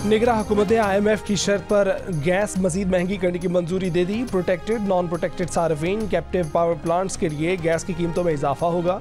निगरां हुकूमत ने IMF की शर्त पर गैस मजीद महंगी करने की मंजूरी दे दी। प्रोटेक्टेड नॉन प्रोटेक्टेड सार्फिन कैप्टिव पावर प्लांट्स के लिए गैस की कीमतों में इजाफा होगा।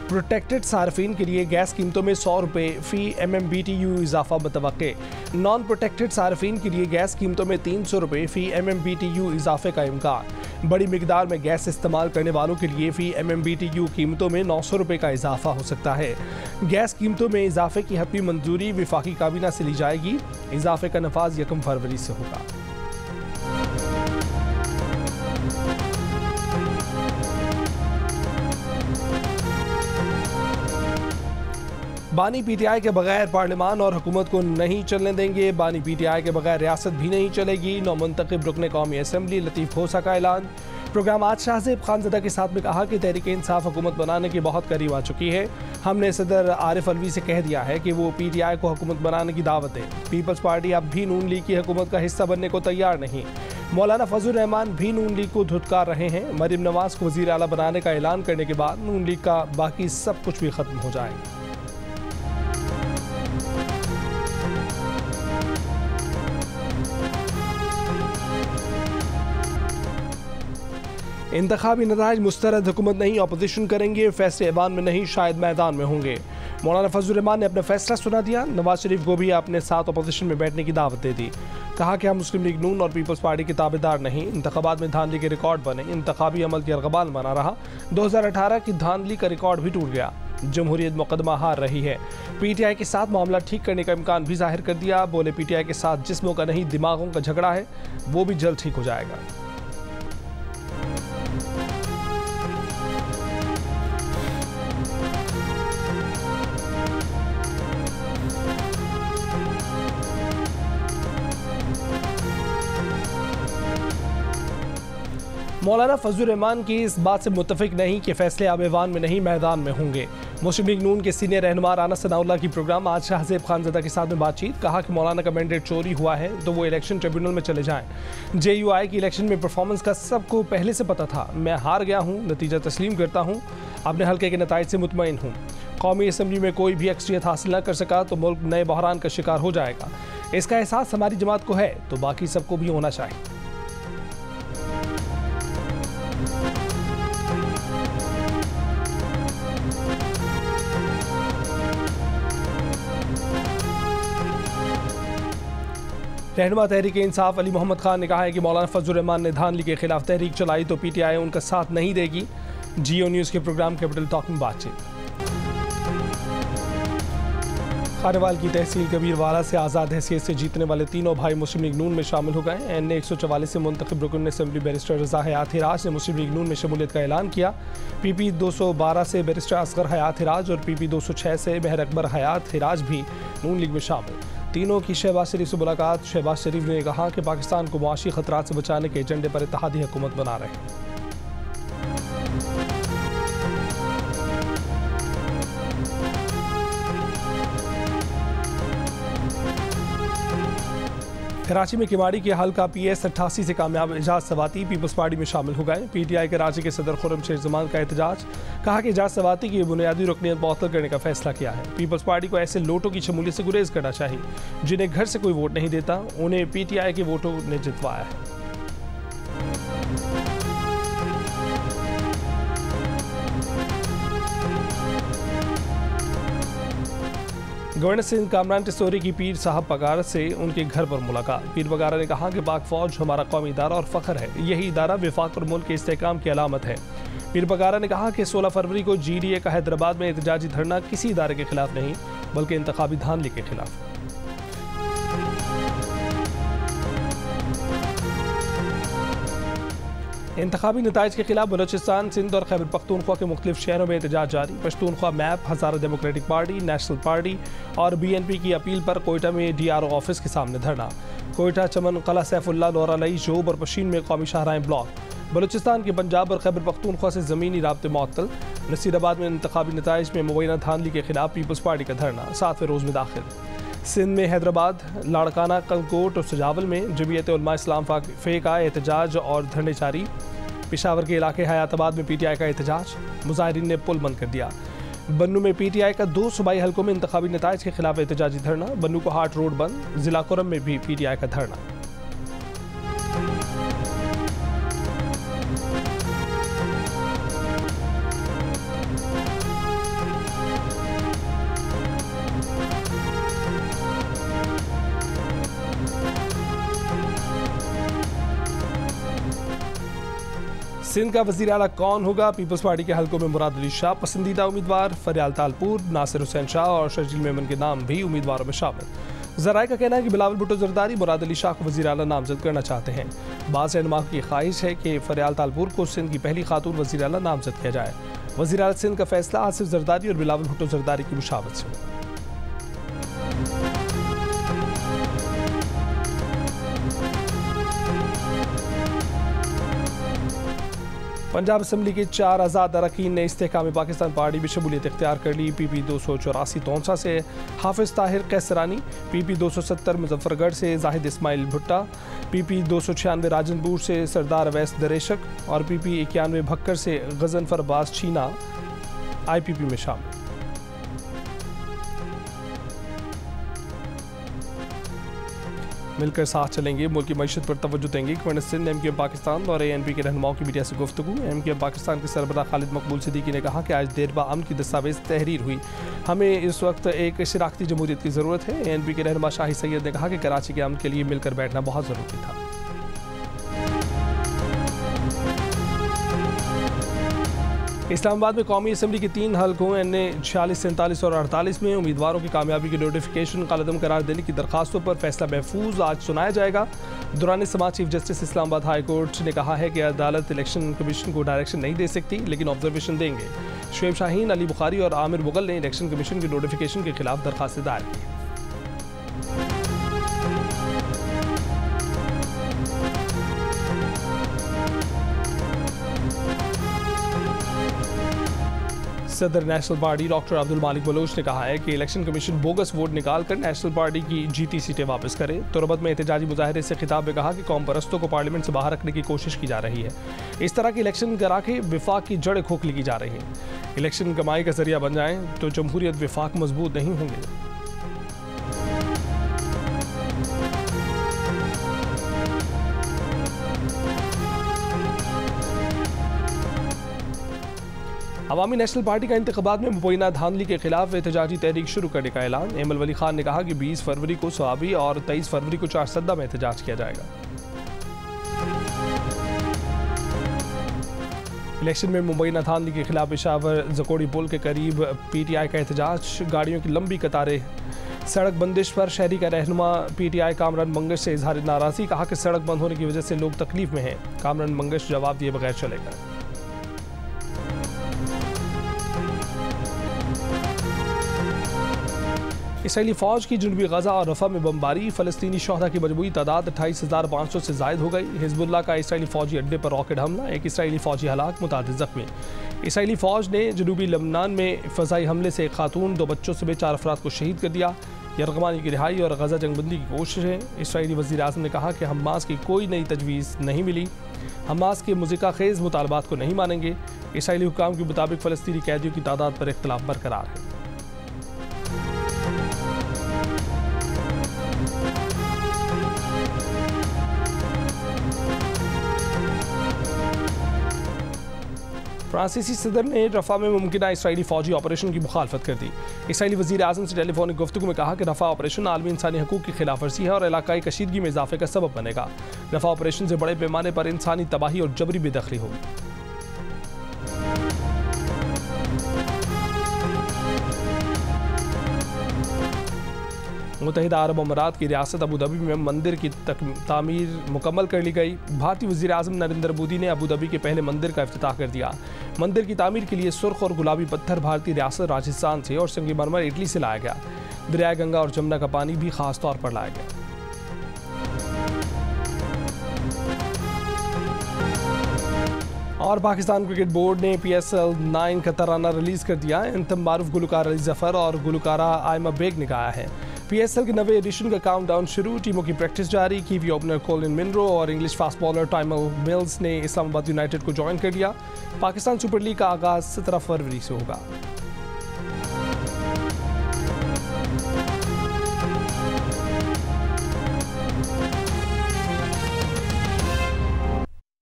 प्रोटेक्टेड सार्फिन के लिए गैस कीमतों में 100 रुपये फी MMBTU इजाफा मुतवक्के। नॉन प्रोटेक्टेड सार्फिन के लिए गैस कीमतों में 300 रुपये फी MMBTU इजाफे का इम्कान। बड़ी मिकदार में गैस इस्तेमाल करने वालों के लिए फी MMBTU कीमतों में 900 रुपये का इजाफा हो सकता है। गैस कीमतों में इजाफे की हतमी मंजूरी विफाकी काबीना से ली जाएगी। इजाफे का नफाज 1 फरवरी से होगा। बानी PTI के बगैर पार्लियामान और हुकूमत को नहीं चलने देंगे। बानी PTI के बगैर रियासत भी नहीं चलेगी। नौमुंतखब रुकने कौमी असम्बली लतीफ़ खोसा का ऐलान। प्रोग्राम आज शाहज़ेब खानज़दा के साथ में कहा कि तहरीक इंसाफ हुकूमत बनाने के बहुत करीब आ चुकी है। हमने सदर आरिफ अलवी से कह दिया है कि वो PTI को हुकूमत बनाने की दावत दे। पीपल्स पार्टी अब भी नून लीग की हुकूमत का हिस्सा बनने को तैयार नहीं। मौलाना फजल रहमान भी नून लीग को धुतकार रहे हैं। मरीम नवाज को वज़ीर आला बनाने का ऐलान करने के बाद नून लीग का बाकी सब कुछ भी ख़त्म हो जाएगा। इंतखाबी नताइज मुस्तरद हुकूमत नहीं, अपोजिशन करेंगे। फैसले ऐवान में नहीं, शायद मैदान में होंगे। मौलाना फजल रहमान ने अपना फैसला सुना दिया। नवाज शरीफ को भी अपने साथ अपोजिशन में बैठने की दावत दे दी। कहा कि हम मुस्लिम लीग नून और पीपल्स पार्टी के ताबेदार नहीं। इंतखाबात में धांधली के रिकॉर्ड बने, इंतखाबी अमल की अर्गबान बना रहा। 2018 की धांधली का रिकॉर्ड भी टूट गया। जमहूरियत मुकदमा हार रही है। PTI के साथ मामला ठीक करने का इम्कान भी जाहिर कर दिया। बोले PTI के साथ जिस्मों का नहीं दिमागों का झगड़ा है, वो भी जल्द ठीक हो जाएगा। मौलाना फजल रहमान की इस बात से मुत्तफिक नहीं कि फैसले अब ऐवान में नहीं, मैदान में होंगे। मुस्लिम लीग नून के सीनियर रहनुमा राना सनाउल्लाह की प्रोग्राम आज शाहज़ेब खानज़दा के साथ में बातचीत। कहा कि मौलाना का मैंडेट चोरी हुआ है तो वो इलेक्शन ट्रिब्यूनल में चले जाएं। JUI की इलेक्शन में परफॉर्मेंस का सबको पहले से पता था। मैं हार गया हूँ, नतीजा तस्लीम करता हूँ। अपने हल्के के नताइज से मुतमईन हूँ। कौमी असम्बली में कोई भी अक्सरियत हासिल न कर सका तो मुल्क नए बहरान का शिकार हो जाएगा। इसका एहसास हमारी जमात को है तो बाकी सबको भी होना चाहिए। रहनुमा तहरीक इंसाफ अली मोहम्मद खान ने कहा है कि मौलाना फजल रहमान ने धांधली के खिलाफ तहरीक चलाई तो PTI उनका साथ नहीं देगी। GO न्यूज़ के प्रोग्राम कैपिटल टॉक में बातचीत। खानेवाल की तहसील कबीरवाला से आज़ाद हैसियत से जीतने वाले तीनों भाई मुस्लिम लीग नून में शामिल हो गए। NA 144 से मुंतखब रुकन असम्बली बैरिस्टर रज़ा हयात हिराज ने मुस्लिम लीग नून में शमूलियत का ऐलान किया। PP 212 से बैरिस्टर असगर हयात हिराज और PP 206 से मेहर अकबर हयात हिराज भी नून लीग में शामिल। तीनों की शहबाज शरीफ से मुलाकात। शहबाज शरीफ ने कहा कि पाकिस्तान को मुआशी खतरात से बचाने के एजेंडे पर इत्तेहादी हुकूमत बना रहे हैं। कराची में किमाड़ी के हल्का PS 88 से कामयाब एजाज सवाती पीपल्स पार्टी में शामिल हो गए। PTI कराची के सदर खुर्रम शेख जमान का एहतजाज। कहा कि एजाज सवाती की बुनियादी रुकनीत मुअत्तल करने का फैसला किया है। पीपल्स पार्टी को ऐसे लोटों की शमूलियत से गुरेज करना चाहिए जिन्हें घर से कोई वोट नहीं देता। उन्हें PTI के वोटों ने जितवाया है। गवर्नर सिंध कामरान टिसोरी की पीर साहब पगार से उनके घर पर मुलाकात। पीर पगारा ने कहा कि पाक फौज हमारा कौमी इदारा और फ़ख्र है। यही इदारा विफाक और मुल्क के इस्तेहकाम की अलामत है। पीर पगारा ने कहा कि 16 फरवरी को GDA का हैदराबाद में एहतजाजी धरना किसी इदारे के खिलाफ नहीं बल्कि इंतखाबी धांधली के खिलाफ। इंतखाबी नताइज के खिलाफ बलोचिस्तान, सिंध और खैबर पख्तूनख्वा के मुख्तलिफ शहरों में एहतजाज जारी। पश्तूनख्वा मैप, हज़ारा डेमोक्रेटिक पार्टी, नेशनल पार्टी और BNP की अपील पर कोयटा में DRO ऑफिस के सामने धरना। कोयटा, चमन, कला सैफुल्ला, लोरालई, जोब और पशीन में कौमी शाहराहें ब्लॉक। बलोचिस्तान के पंजाब और खैबर पख्तूनख्वा से ज़मीनी राब्ते मुअत्तल। नसीराबाद में इंतखाबी नताइज में मुबैना धांधली के खिलाफ पीपल्स पार्टी का धरना 7वें रोज़ में दाखिल। सिंध में हैदराबाद, लाड़काना, कलकोट और सजावल में जमीयत उलमा इस्लाम फ़े का एहतजाज और धरने जारी। पेशावर के इलाके हयाताबाद में PTI का एहतजाज। मुजाहिरीन ने पुल बंद कर दिया। बन्नू में PTI का 2 सूबाई हलकों में इंतखाबी नताइज के खिलाफ एहतजाजी धरना। बन्नू को हाट रोड बंद। जिला कुरम में भी PTI का धरना। सिंध का वज़ीर आला कौन होगा? पीपल्स पार्टी के हलकों में मुराद अली शाह पसंदीदा उम्मीदवार। फरियाल तालपुर, नासिर हुसैन शाह और शर्जील मेमन के नाम भी उम्मीदवारों में शामिल। ज़राए का कहना है कि बिलावल भुट्टो जरदारी मुराद अली शाह को वज़ीर आला नामजद करना चाहते हैं। बाज़ रहनुमा की ख्वाहिश है कि फरियाल तालपुर को सिंध की पहली खातून वज़ीर आला नामजद किया जाए। वज़ीर आला सिंध का फैसला आसिफ जरदारी और बिलावल भुट्टो जरदारी की मुशावरत से होगा। पंजाब असम्बली के 4 आज़ाद अरकान ने इस्तेहकाम पाकिस्तान पार्टी में शमूलियत इख्तियार कर ली। PP 284 तौंसा से हाफिज़ ताहिर कैसरानी, PP 270 मुजफ्फरगढ़ से जाहिद इस्माइल भुट्टा, PP 296 राजनपुर से सरदार अवैस दरेशक और PP 91 भक्कर से गजनफर अब्बास छीना IPP में शामिल। मिलकर साथ चलेंगे, मुल्क की मईशत पर तवज्जो देंगे। गवर्नर सिंध MQM पाकिस्तान और ANP के रहनुमाओं की मीडिया से गुफ्तगू। MQM पाकिस्तान के सरबराह खालिद मकबूल सिद्दीकी ने कहा कि आज देर बा अमन की दस्तावेज तहरीर हुई, हमें इस वक्त एक शराकती जमहूरियत की ज़रूरत है। ANP के रहनुमा शाही सैयद ने कहा कि कराची के अमन के लिए मिलकर बैठना बहुत ज़रूरी था। इस्लामाबाद में कौमी असम्बली के 3 हलकों NA 46, 47 और 48 में उम्मीदवारों की कामयाबी की नोटिफिकेशन कालअदम करार देने की दरखास्तों पर फैसला महफूज आज सुनाया जाएगा। दौरान समाज chief justice Islamabad high court ने कहा है कि अदालत इलेक्शन कमीशन को डायरेक्शन नहीं दे सकती, लेकिन ऑब्जर्वेशन देंगे। शुएब शाहीन, अली बुखारी और आमिर मुगल ने इलेक्शन कमीशन की नोटिफिकेशन के खिलाफ दरखास्तें दायर की। सदर नेशनल पार्टी डॉक्टर अब्दुल मालिक बलोच ने कहा है कि इलेक्शन कमीशन बोगस वोट निकालकर नेशनल पार्टी की जीती सीटें वापस करे। तुरबत में एहतजाजी मुजाहरे से खिताब में कहा कि कौम परस्तों को पार्लियामेंट से बाहर रखने की कोशिश की जा रही है। इस तरह के इलेक्शन करा के विफाक की जड़ें खोखली की जा रही हैं। इलेक्शन कमाई का जरिया बन जाएं तो जमहूरियत विफाक मजबूत नहीं होंगे। अवामी नेशनल पार्टी का इंतखाबात में मुबैना धांधली के खिलाफ एहतजाजी तहरीक शुरू करने का ऐलान। एमल वली खान ने कहा कि 20 फरवरी को सवाबी और 23 फरवरी को चारसद्दा में एहतजाज किया जाएगा। इलेक्शन में मुबैना धांधली के खिलाफ पेशावर जकोड़ी पुल के करीब PTI का एहतजाज। गाड़ियों की लंबी कतारें, सड़क बंदिश पर शहरी का रहनुमा PTI कामरान मंगश से इजहार नाराज़गी। कहा कि सड़क बंद होने की वजह से लोग तकलीफ में हैं। कामरान मंगश जवाब दिए बगैर चले गए। इसराइली फ़ौज की जनूबी गजा और रफ़ा में बमबारी। फ़लस्तीनी शहदा की मजमूई तादाद 28,500 से ज़ायद हो गई। हिज़्बुल्लाह का इसराइली फ़ौजी अड्डे पर रॉकेट हमला, एक इसराइली फ़ौजी हलाक, मुतादिद ज़ख्मी। इसराइली फ़ौज ने जनूबी लबनान में फ़ज़ाई हमले से एक खातून, 2 बच्चों समेत 4 अफराद को शहीद कर दिया। यरगमानी की रिहाई और गजा जंगबंदी की कोशिशें। इसराइली वज़ीर आज़म ने कहा कि हमास की कोई नई तजवीज़ नहीं मिली, हमास के मुज़िका खेज़ मुतालबात को नहीं मानेंगे। इसराइली हुक्काम के मुताबिक फ़लस्तीनी कैदियों की तादाद पर इख्तिलाफ बरकरार है। फ्रांसीसी सदर ने रफ़ा में मुमकिन इसराइली फ़ौजी ऑपरेशन की मुखालफत कर दी। इसराइली वज़ीर आज़म से टेलीफोनिक गुफ्तगू में कहा कि रफ़ा ऑपरेशन आलमी इंसानी हकूक़ की खिलाफ वर्जी है और इलाकाई कशीदगी में इजाफे का सबब बनेगा। रफ़ा ऑपरेशन से बड़े पैमाने पर इंसानी तबाही और जबरी बेदखली होगी। मुत्तहिदा अरब अमारात की रियासत अबू धाबी में मंदिर की तामीर मुकम्मल कर ली गई। भारतीय वज़ीर आज़म नरेंद्र मोदी ने अबू धाबी के पहले मंदिर का इफ्तिताह कर दिया। मंदिर की तामीर के लिए सुर्ख और गुलाबी पत्थर भारतीय रियासत राजस्थान से और संगमरमर इटली से लाया गया। दरिया गंगा और जमुना का पानी भी खास तौर पर लाया गया। और पाकिस्तान क्रिकेट बोर्ड ने PSL 9 का तराना रिलीज़ कर दिया। एंथम मारूफ गुलकार अली जफ़र और गुलकारा आयमा बेग ने गाया है। PSL के नवे एडिशन का काउंटडाउन शुरू, टीमों की प्रैक्टिस जारी। कीवी ओपनर कोलिन मिनरो और English fast bowler Tymal mills ने इस्लामाबाद यूनाइटेड को ज्वाइन कर लिया। पाकिस्तान सुपर लीग का आगाज़ 17 फरवरी से होगा।